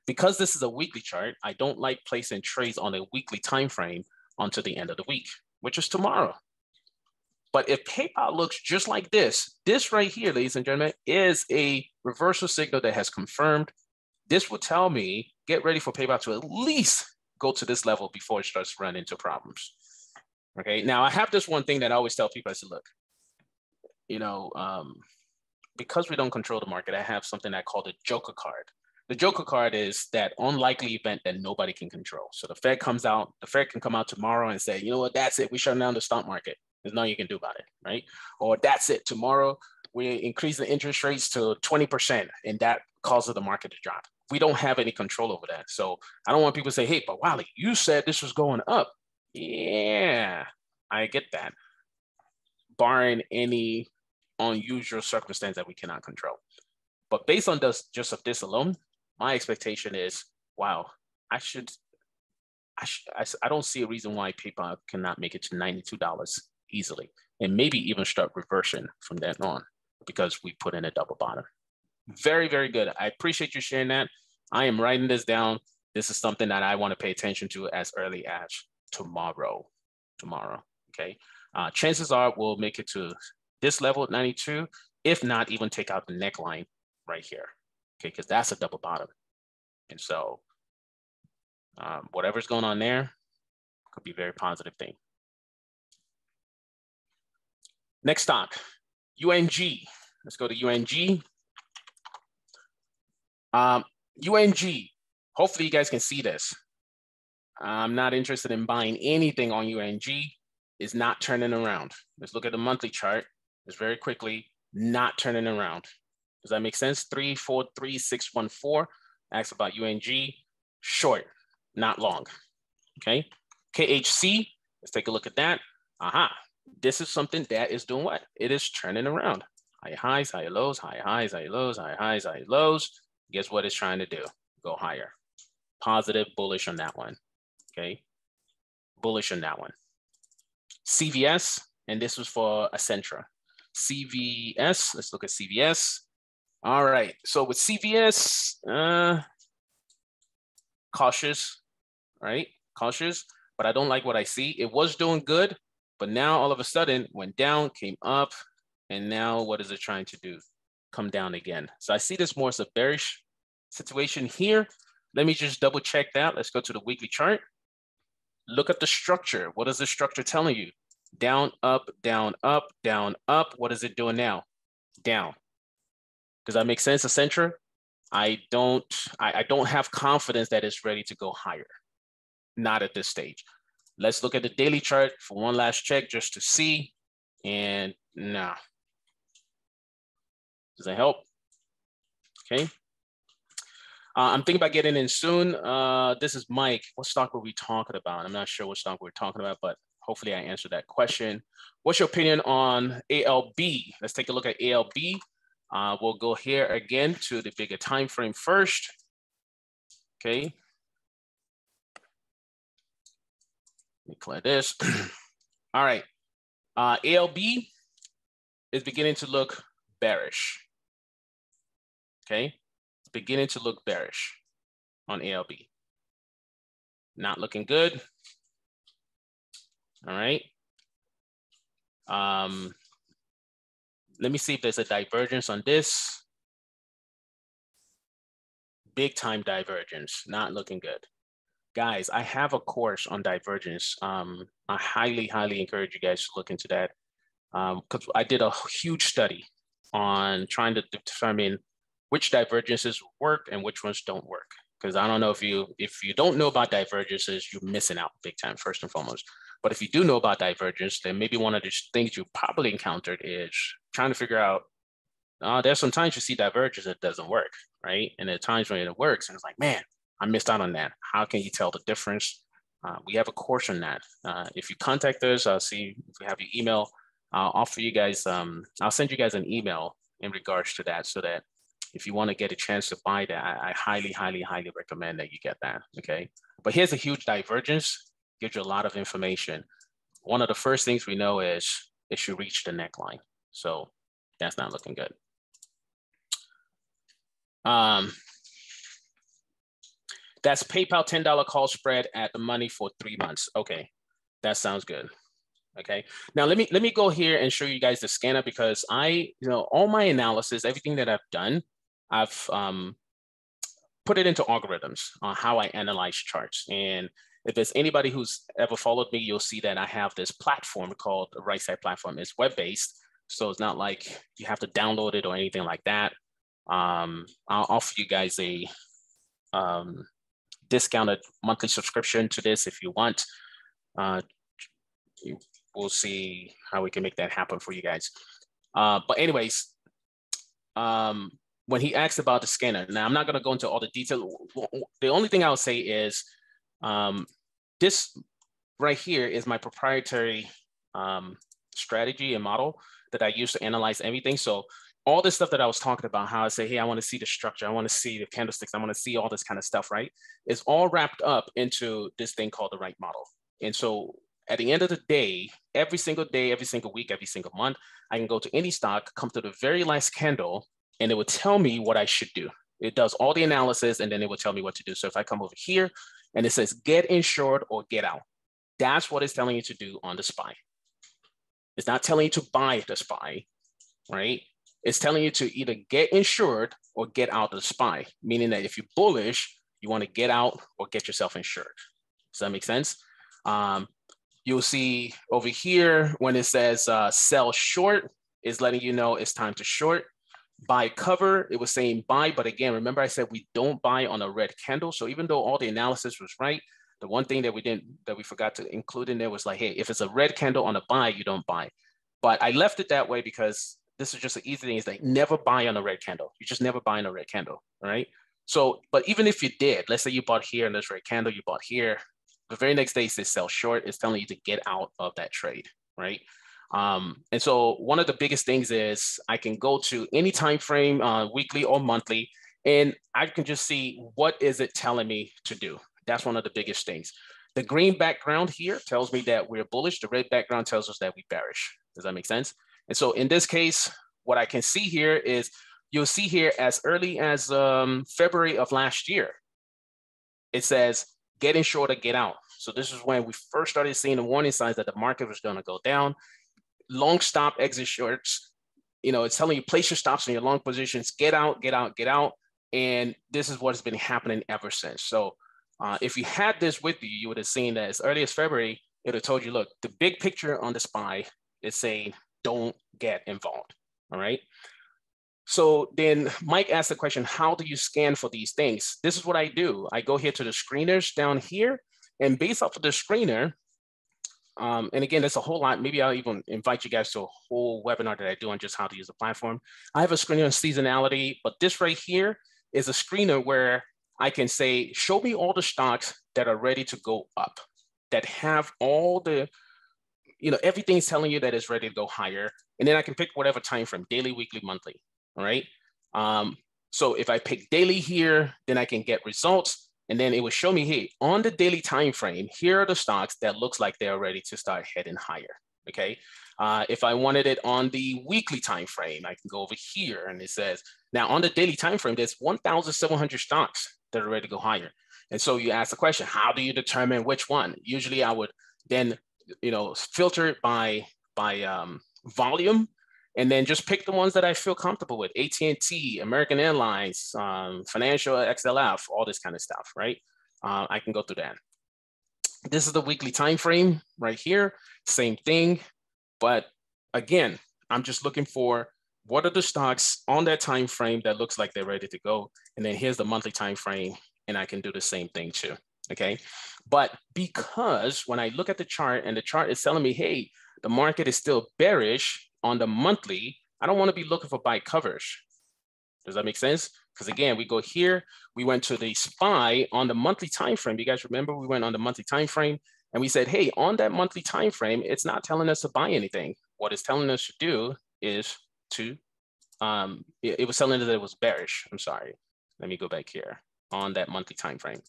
because this is a weekly chart, I don't like placing trades on a weekly time frame until the end of the week, which is tomorrow. But if PayPal looks just like this right here, ladies and gentlemen, is a reversal signal that has confirmed. This will tell me, get ready for PayPal to at least go to this level before it starts running into problems. Okay, now I have this one thing that I always tell people. I said, look, because we don't control the market, I have something I call the Joker card. The Joker card is that unlikely event that nobody can control. So the Fed comes out, the Fed can come out tomorrow and say, you know what, that's it. We shut down the stock market. There's nothing you can do about it, right? Or that's it. Tomorrow, we increase the interest rates to 20% and that causes the market to drop. We don't have any control over that. So I don't want people to say, hey, but Wally, you said this was going up. Yeah, I get that. Barring any unusual circumstance that we cannot control. But based on just of this alone, my expectation is, wow, I don't see a reason why PayPal cannot make it to $92 easily, and maybe even start reversing from then on because we put in a double bottom. Very, very good. I appreciate you sharing that. I am writing this down. This is something that I want to pay attention to as early as tomorrow. Okay. Chances are we'll make it to this level at 92, if not even take out the neckline right here. Okay, because that's a double bottom. And so whatever's going on there could be a very positive thing. Next stock, UNG. Let's go to UNG. UNG, hopefully you guys can see this. I'm not interested in buying anything on UNG. It's not turning around. Let's look at the monthly chart. It's very quickly not turning around. Does that make sense? 343614. Ask about UNG. Short, not long. Okay. KHC, let's take a look at that. Aha. This is something that is doing what? It is turning around. High highs, high lows, high highs, high lows, high highs, high lows. Guess what it's trying to do? Go higher. Positive, bullish on that one. Okay. Bullish on that one. CVS, and this was for Accentra. CVS, let's look at CVS. All right, so with CVS, cautious, right? Cautious, but I don't like what I see. It was doing good, but now all of a sudden went down, came up, and now what is it trying to do? Come down again. So I see this more as a bearish situation here. Let me just double check that. Let's go to the weekly chart. Look at the structure. What is the structure telling you? Down, up, down, up, down, up. What is it doing now? Down. Does that make sense, Accentra? I don't have confidence that it's ready to go higher. Not at this stage. Let's look at the daily chart for one last check just to see. And nah. Does that help? Okay. I'm thinking about getting in soon. This is Mike. What stock were we talking about? I'm not sure what stock we're talking about, but hopefully I answered that question. What's your opinion on ALB? Let's take a look at ALB. We'll go here again to the bigger time frame first. Okay. Let me clear this. All right. ALB is beginning to look bearish. Okay. It's beginning to look bearish on ALB. Not looking good. All right. let me see if there's a divergence on this. Big time divergence, not looking good. Guys, I have a course on divergence. I highly encourage you guys to look into that, because I did a huge study on trying to determine which divergences work and which ones don't work. Because I don't know if you don't know about divergences, you're missing out big time, first and foremost. But if you do know about divergence, then maybe one of the things you probably encountered is trying to figure out, there's some times you see divergence that doesn't work, right? And there are times when it works and it's like, man, I missed out on that. How can you tell the difference? We have a course on that. If you contact us, I'll see if we have your email. I'll offer you guys, I'll send you guys an email in regards to that, so that if you want to get a chance to buy that, I highly recommend that you get that, okay? But here's a huge divergence, gives you a lot of information. One of the first things we know is it should reach the neckline. So that's not looking good. That's PayPal $10 call spread at the money for 3 months. Okay, that sounds good. Okay, now let me go here and show you guys the scanner, because all my analysis, everything that I've done, I've put it into algorithms on how I analyze charts. And if there's anybody who's ever followed me, you'll see that I have this platform called the Right Side Platform. It's web-based, so it's not like you have to download it or anything like that. I'll offer you guys a discounted monthly subscription to this if you want. We'll see how we can make that happen for you guys. But anyways, when he asked about the scanner, now I'm not going to go into all the detail. The only thing I'll say is this right here is my proprietary strategy and model that I use to analyze everything. So all this stuff that I was talking about, how I say, hey, I want to see the structure, I want to see the candlesticks, I want to see all this kind of stuff, right? It's all wrapped up into this thing called the right model. And so at the end of the day, every single week, every single month, I can go to any stock, come to the very last candle, and it will tell me what I should do. It does all the analysis, and then it will tell me what to do. So if I come over here and it says get in short or get out, that's what it's telling you to do on the SPY. It's not telling you to buy the SPY, right? It's telling you to either get insured or get out of the SPY, meaning that if you're bullish, you want to get out or get yourself insured. Does that make sense? You'll see over here when it says sell short, is letting you know it's time to short. Buy cover, it was saying buy, but again, remember I said we don't buy on a red candle. So even though all the analysis was right, the one thing that we forgot to include in there was like, hey, if it's a red candle on a buy, you don't buy. But I left it that way because this is just an easy thing. It's like never buy on a red candle. You just never buy on a red candle, right? So, but even if you did, let's say you bought here in this red candle, you bought here, the very next day it says sell short, it's telling you to get out of that trade, right? And so one of the biggest things is I can go to any time frame, weekly or monthly, and I can just see what is it telling me to do. That's one of the biggest things. The green background here tells me that we're bullish. The red background tells us that we bearish. Does that make sense? And so in this case, what I can see here is you'll see here as early as February of last year, it says get in short or get out. So this is when we first started seeing the warning signs that the market was going to go down. Long stop, exit shorts. It's telling you place your stops in your long positions, get out, get out, get out. And this is what's been happening ever since. So if you had this with you, you would have seen that as early as February, it would have told you, look, the big picture on the SPY is saying don't get involved, all right? So then Mike asked the question, how do you scan for these things? This is what I do. I go here to the screeners down here, and based off of the screener, and again, there's a whole lot. Maybe I'll even invite you guys to a whole webinar that I do on just how to use the platform. I have a screener on seasonality, but this right here is a screener where I can say, show me all the stocks that are ready to go up, that have all the, everything's telling you that it's ready to go higher. And then I can pick whatever time frame, daily, weekly, monthly, all right? So if I pick daily here, then I can get results. And then it will show me, hey, on the daily time frame, here are the stocks that looks like they're ready to start heading higher, okay? If I wanted it on the weekly time frame, I can go over here and it says, now on the daily time frame, there's 1,700 stocks that are ready to go higher. And so you ask the question, how do you determine which one? Usually I would then, filter it by volume. and then just pick the ones that I feel comfortable with. AT&T, American Airlines, Financial, XLF, all this kind of stuff, right? I can go through that. This is the weekly time frame right here, same thing. But again, I'm just looking for what are the stocks on that time frame that looks like they're ready to go. And then here's the monthly time frame, and I can do the same thing too, okay? But because when I look at the chart and the chart is telling me, hey, the market is still bearish on the monthly, I don't want to be looking for buy covers. Does that make sense? Because again, we go here, we went to the SPY on the monthly time frame. You guys remember we went on the monthly time frame and we said, hey, on that monthly time frame, it's not telling us to buy anything. What it's telling us to do is to, it was telling us that it was bearish. I'm sorry. Let me go back here on that monthly time frame.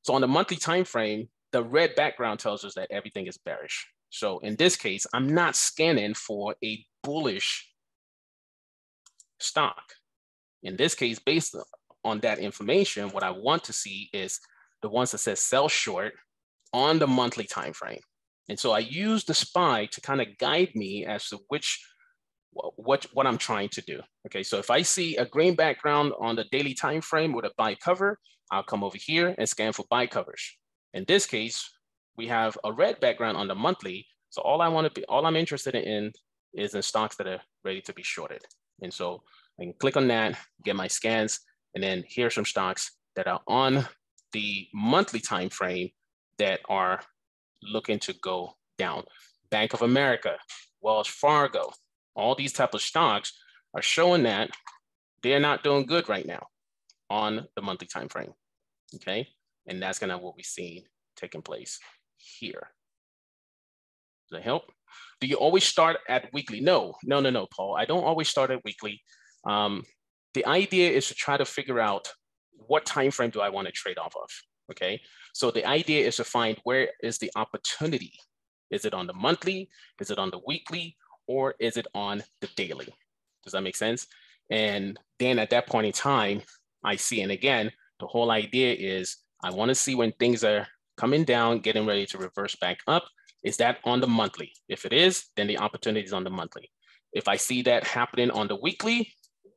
So on the monthly time frame, the red background tells us that everything is bearish. So in this case, I'm not scanning for a bullish stock. In this case, based on that information, what I want to see is the ones that says sell short on the monthly time frame. And so I use the SPY to kind of guide me as to what I'm trying to do. Okay, so if I see a green background on the daily time frame with a buy cover, I'll come over here and scan for buy covers. In this case, we have a red background on the monthly. So all I'm interested in is in stocks that are ready to be shorted. And so I can click on that, get my scans, and then here's some stocks that are on the monthly time frame that are looking to go down. Bank of America, Wells Fargo, all these type of stocks are showing that they're not doing good right now on the monthly time frame. Okay, and that's kind of what we've seen taking place here. Does that help? Do you always start at weekly? No, Paul. I don't always start at weekly. The idea is to try to figure out what time frame do I want to trade off of. Okay, so the idea is to find where is the opportunity. Is it on the monthly? Is it on the weekly? Or is it on the daily? Does that make sense? And then at that point in time, I see, and again, the whole idea is I want to see when things are coming down, getting ready to reverse back up. Is that on the monthly? If it is, then the opportunity is on the monthly. If I see that happening on the weekly,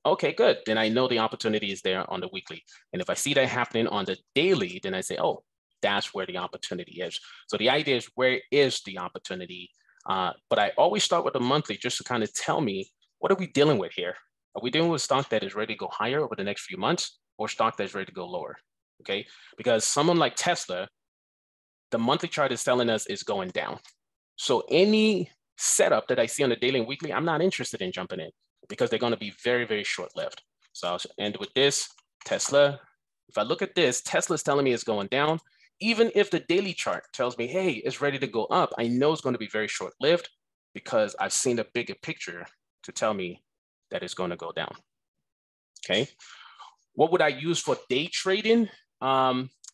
okay, good. Then I know the opportunity is there on the weekly. And if I see that happening on the daily, then I say, oh, that's where the opportunity is. So the idea is, where is the opportunity? But I always start with the monthly just to kind of tell me, what are we dealing with here? Are we dealing with stock that is ready to go higher over the next few months, or stock that's ready to go lower? Okay, because someone like Tesla, the monthly chart is telling us is going down. So any setup that I see on the daily and weekly, I'm not interested in jumping in because they're going to be very, very short-lived. So I'll end with this, Tesla. If I look at this, Tesla's telling me it's going down. Even if the daily chart tells me, hey, it's ready to go up, I know it's going to be very short-lived because I've seen a bigger picture to tell me that it's going to go down. Okay. What would I use for day trading?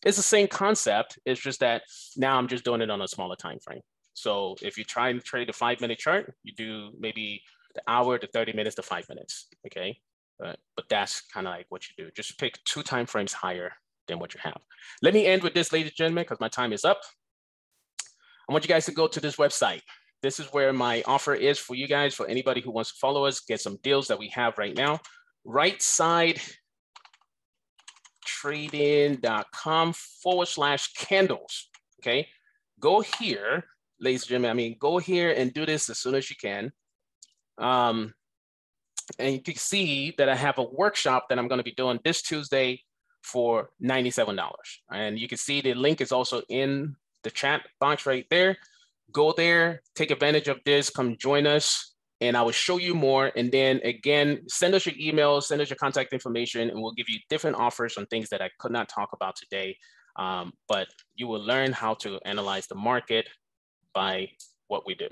It's the same concept. It's just that now I'm just doing it on a smaller time frame. So if you try and trade a 5-minute chart, you do maybe the hour, the 30 minutes, the 5 minutes. Okay. But that's kind of like what you do. Just pick 2 time frames higher than what you have. Let me end with this, ladies and gentlemen, because my time is up. I want you guys to go to this website. This is where my offer is for you guys, for anybody who wants to follow us, get some deals that we have right now. RightSideTrading.com/candles. Okay. Go here, ladies and gentlemen. I mean, go here and do this as soon as you can. And you can see that I have a workshop that I'm going to be doing this Tuesday for $97. And you can see the link is also in the chat box right there. Go there, take advantage of this, come join us, and I will show you more. And then again, send us your email, send us your contact information, and we'll give you different offers on things that I could not talk about today. But you will learn how to analyze the market by what we do.